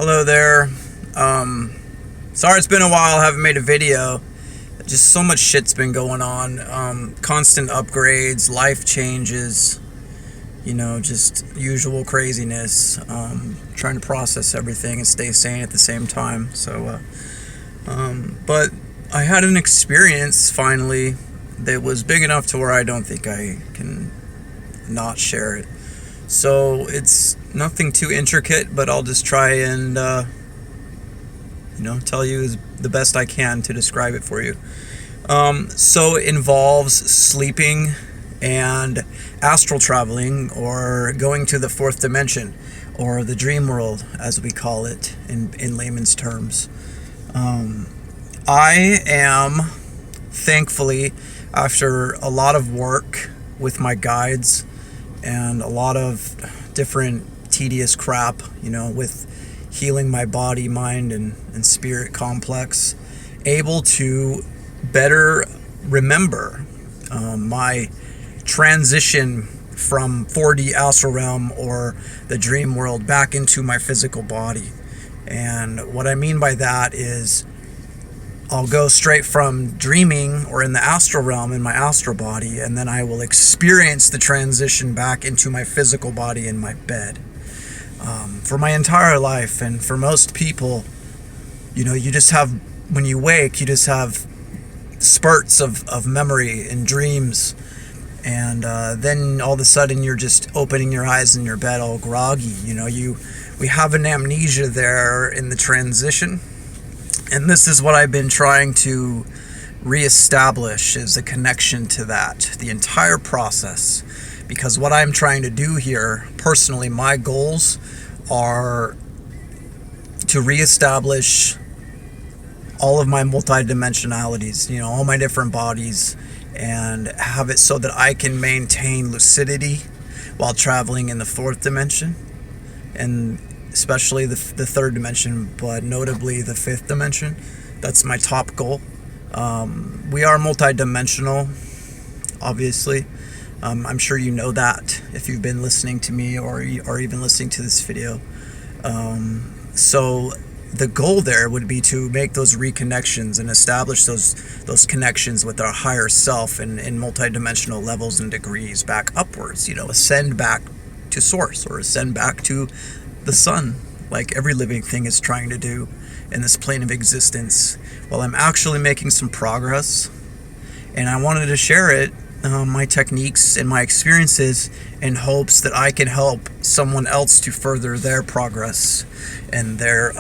Hello there. Sorry it's been a while, I haven't made a video. Just so much shit's been going on. Constant upgrades, life changes, just usual craziness. Trying to process everything and stay sane at the same time. But I had an experience finally that was big enough to where I don't think I can not share it. So it's nothing too intricate, but I'll just try and tell you the best I can to describe it for you. So it involves sleeping and astral traveling, or going to the fourth dimension, or the dream world as we call it in layman's terms. I am, thankfully, after a lot of work with my guides and a lot of different tedious crap, with healing my body, mind, and spirit complex, able to better remember my transition from 4D astral realm or the dream world back into my physical body. And what I mean by that is I'll go straight from dreaming or in the astral realm in my astral body, and then I will experience the transition back into my physical body in my bed. For my entire life, and for most people, you just have, when you wake, you just have spurts of memory and dreams, and then all of a sudden you're just opening your eyes in your bed all groggy. We have an amnesia there in the transition. And this is what I've been trying to reestablish, is a connection to that, the entire process. Because what I'm trying to do here, personally, my goals are to reestablish all of my multidimensionalities, all my different bodies, and have it so that I can maintain lucidity while traveling in the fourth dimension, and especially the third dimension, but notably the fifth dimension. That's my top goal. We are multidimensional, obviously. I'm sure you know that if you've been listening to me or even listening to this video. So the goal there would be to make those reconnections and establish those connections with our higher self in multidimensional levels and degrees back upwards, ascend back to source, or ascend back to the sun, like every living thing is trying to do in this plane of existence. Well, I'm actually making some progress, and I wanted to share it, my techniques and my experiences, in hopes that I can help someone else to further their progress and their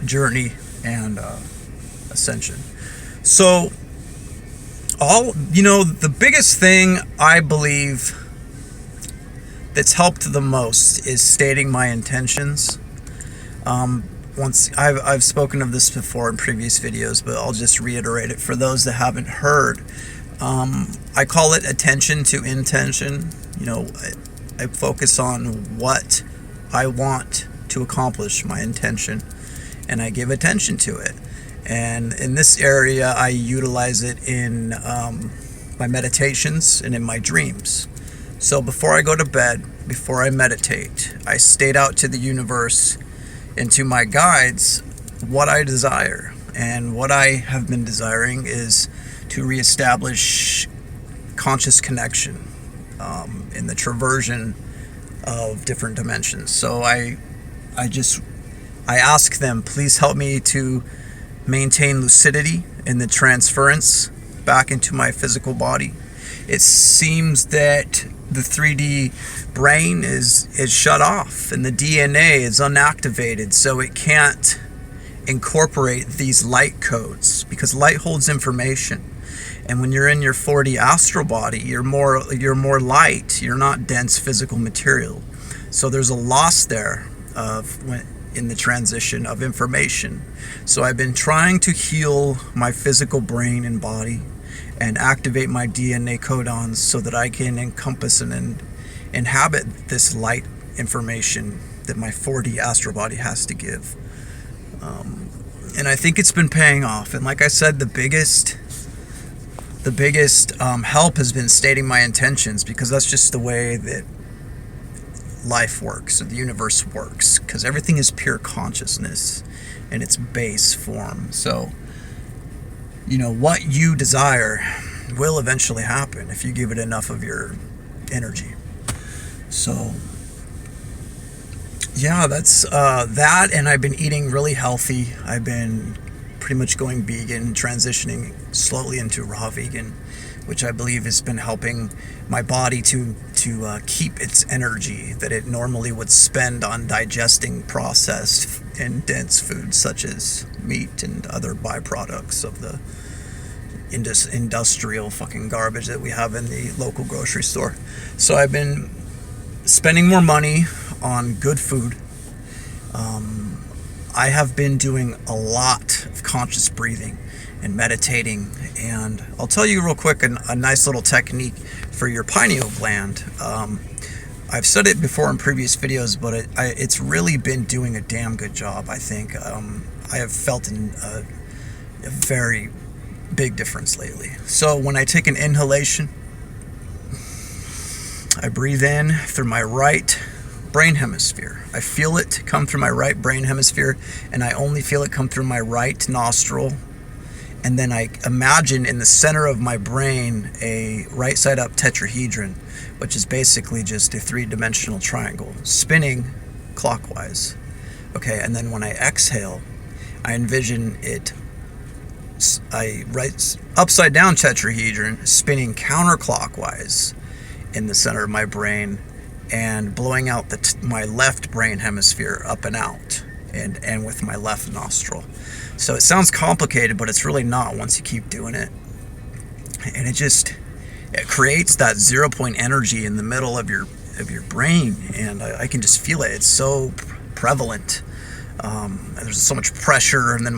journey and ascension. So the biggest thing I believe that's helped the most is stating my intentions. Once I've spoken of this before in previous videos, but I'll just reiterate it for those that haven't heard. I call it attention to intention. I focus on what I want to accomplish, my intention, and I give attention to it. And in this area, I utilize it in my meditations and in my dreams. So before I go to bed, before I meditate, I state out to the universe and to my guides what I desire. And what I have been desiring is to reestablish conscious connection in the traversion of different dimensions. So I ask them, please help me to maintain lucidity in the transference back into my physical body. It seems that the 3D brain is shut off and the DNA is unactivated, so it can't incorporate these light codes, because light holds information. And when you're in your 4D astral body, you're more light. You're not dense physical material. So there's a loss there in the transition of information. So I've been trying to heal my physical brain and body and activate my DNA codons so that I can encompass and inhabit this light information that my 4D astral body has to give. And I think it's been paying off. And like I said, the biggest help has been stating my intentions, because that's just the way that life works, or the universe works, because everything is pure consciousness in its base form. So, you know, what you desire will eventually happen if you give it enough of your energy. So, yeah, that's that, and I've been eating really healthy. I've been pretty much going vegan, transitioning slowly into raw vegan, which I believe has been helping my body to keep its energy that it normally would spend on digesting processed and dense foods such as meat and other byproducts of the industrial fucking garbage that we have in the local grocery store. So I've been spending more money on good food. I have been doing a lot of conscious breathing and meditating, and I'll tell you real quick a nice little technique for your pineal gland. I've said it before in previous videos, but it's really been doing a damn good job, I think. I have felt a very big difference lately. So when I take an inhalation, I breathe in through my right brain hemisphere. I feel it come through my right brain hemisphere, and I only feel it come through my right nostril. And then I imagine in the center of my brain a right side up tetrahedron, which is basically just a three-dimensional triangle spinning clockwise. Okay, and then when I exhale, I envision it, upside down tetrahedron spinning counterclockwise in the center of my brain and blowing out my left brain hemisphere up and out, and with my left nostril. So it sounds complicated, but it's really not once you keep doing it. And it creates that 0 point energy in the middle of your brain, and I can just feel it. It's so prevalent. There's so much pressure, and then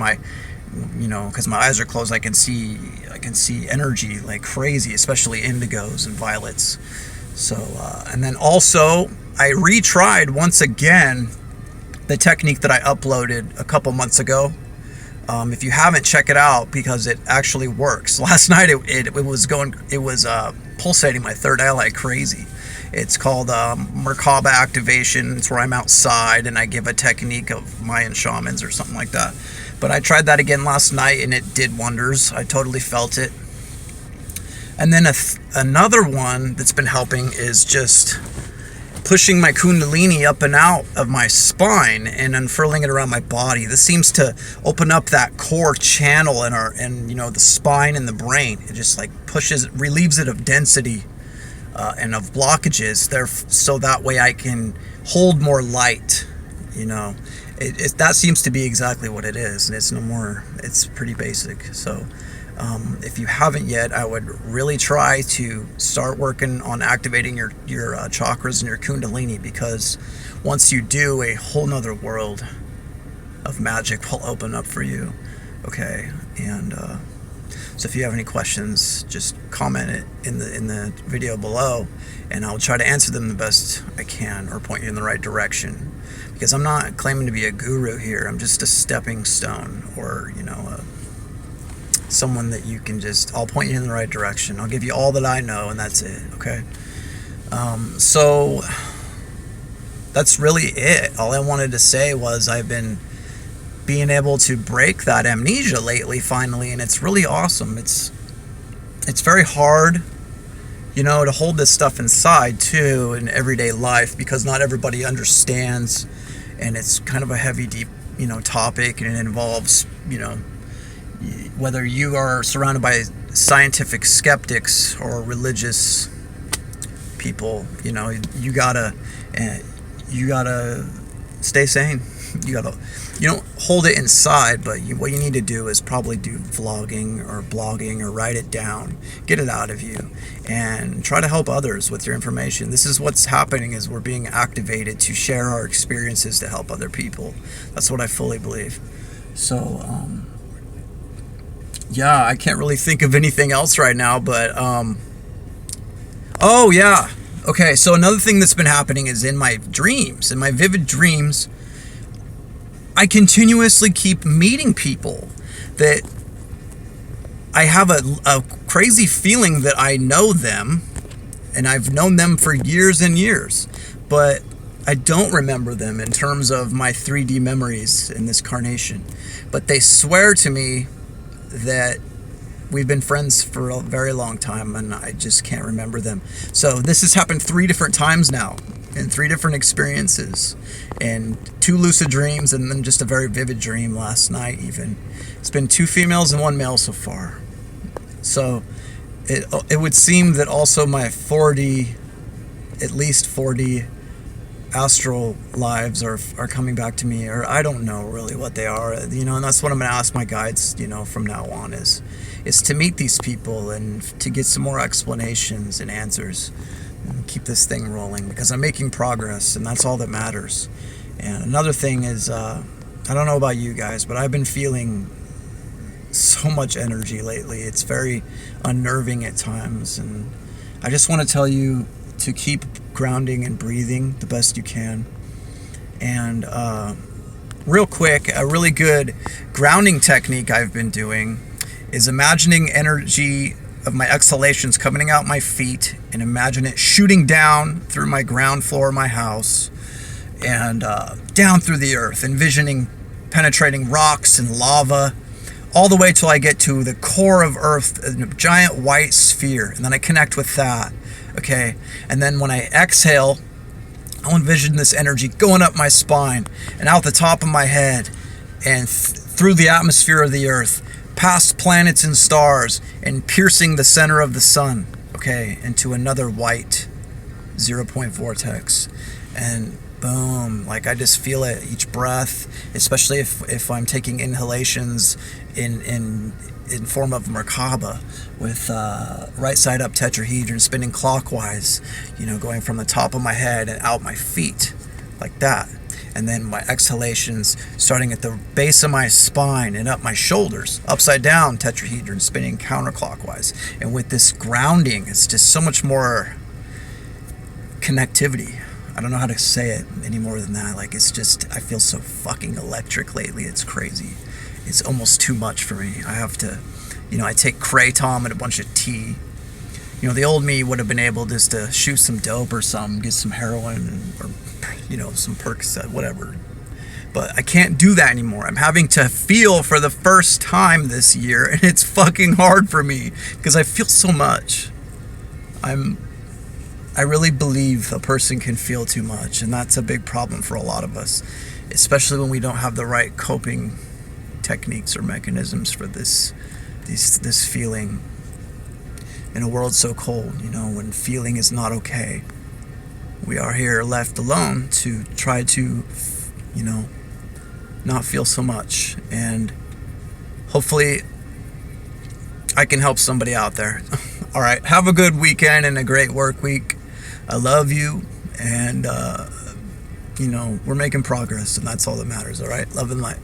because my eyes are closed, I can see energy like crazy, especially indigos and violets. So, and then also I retried once again the technique that I uploaded a couple months ago. If you haven't, check it out, because it actually works. Last night it was pulsating my third eye like crazy. It's called Merkaba activation. It's where I'm outside and I give a technique of Mayan shamans or something like that. But I tried that again last night and it did wonders. I totally felt it. And then another one that's been helping is just pushing my kundalini up and out of my spine and unfurling it around my body. This seems to open up that core channel in the spine and the brain. It just like relieves it of density and of blockages there, so that way I can hold more light. That seems to be exactly what it is, and it's no more. It's pretty basic. So if you haven't yet, I would really try to start working on activating your chakras and your kundalini, because once you do, a whole nother world of magic will open up for you. Okay, and so if you have any questions, just comment it in the video below, and I'll try to answer them the best I can, or point you in the right direction. Because I'm not claiming to be a guru here. I'm just a stepping stone, or someone that you can I'll point you in the right direction. I'll give you all that I know, and that's it. Okay. So that's really it. All I wanted to say was I've been being able to break that amnesia lately, finally, and it's really awesome. It's very hard, to hold this stuff inside too in everyday life, because not everybody understands, and it's kind of a heavy, deep, topic, and it involves, whether you are surrounded by scientific skeptics or religious people, you gotta stay sane. You don't hold it inside, but what you need to do is probably do vlogging or blogging, or write it down, get it out of you, and try to help others with your information. This is what's happening, is we're being activated to share our experiences to help other people. That's what I fully believe. So, yeah, I can't really think of anything else right now, but, oh yeah. Okay, so another thing that's been happening is in my dreams, in my vivid dreams, I continuously keep meeting people that I have a crazy feeling that I know them, and I've known them for years and years, but I don't remember them in terms of my 3D memories in this carnation, but they swear to me that we've been friends for a very long time, and I just can't remember them. So this has happened 3 different times now, in 3 different experiences, and 2 lucid dreams, and then just a very vivid dream last night even. It's been 2 females and 1 male so far. So it would seem that also my 4D, at least 4D astral lives are coming back to me, or I don't know really what they are, and that's what I'm going to ask my guides, from now on is to meet these people and to get some more explanations and answers and keep this thing rolling, because I'm making progress, and that's all that matters. And another thing is, I don't know about you guys, but I've been feeling so much energy lately. It's very unnerving at times, and I just want to tell you to keep grounding and breathing the best you can. And real quick, a really good grounding technique I've been doing is imagining energy of my exhalations coming out my feet, and imagine it shooting down through my ground floor of my house and down through the earth, envisioning penetrating rocks and lava all the way till I get to the core of earth, a giant white sphere, and then I connect with that. Okay, and then when I exhale, I'll envision this energy going up my spine and out the top of my head and through the atmosphere of the earth, past planets and stars, and piercing the center of the sun, okay, into another white 0-point vortex. And boom, like I just feel it each breath, especially if I'm taking inhalations in form of Merkaba with right side up tetrahedron spinning clockwise, going from the top of my head and out my feet like that. And then my exhalations starting at the base of my spine and up my shoulders, upside down tetrahedron spinning counterclockwise. And with this grounding, it's just so much more connectivity. I don't know how to say it any more than that. Like, it's just, I feel so fucking electric lately. It's crazy. It's almost too much for me. I have to, I take kratom and a bunch of tea. The old me would have been able just to shoot some dope or something, get some heroin or, some Percocet, whatever. But I can't do that anymore. I'm having to feel for the first time this year, and it's fucking hard for me because I feel so much. I really believe a person can feel too much, and that's a big problem for a lot of us, especially when we don't have the right coping techniques or mechanisms for this feeling in a world so cold, when feeling is not okay. We are here left alone to try to, not feel so much, and hopefully I can help somebody out there. All right, have a good weekend and a great work week. I love you, and we're making progress, and that's all that matters. All right, love and light.